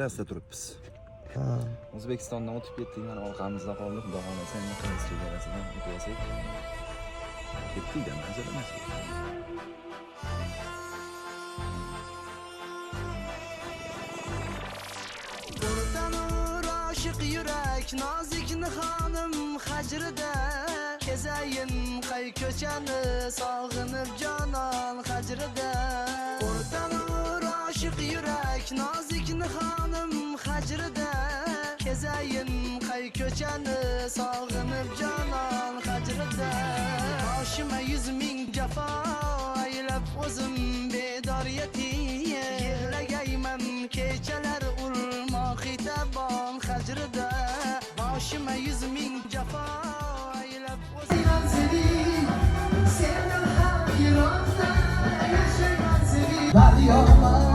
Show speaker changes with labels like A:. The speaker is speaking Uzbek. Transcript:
A: Rasta turibmiz. O'zbekistondan o'tib ketdik, mana orqamizda qoldik. Xudo xolasa endi Qirg'iz chegarasidan o'tib olsak. Ketdik-da, manzara.
B: O'rtanur oshiq yurak nozikni xonim hajrida kezayin qay ko'chani sog'inib jonon hajrida. O'rtanur oshiq yurak nozikni xonim hajrida kezayin qay ko'chani sog'inib jonon hajrida. Boshima 100 ming jafo aylab o'zim bedor yetim yig'lagayman kechalar xitabon hajrida. Boshima 100 ming jafo aylab o'zim seni hayronda yashayman seni daryolar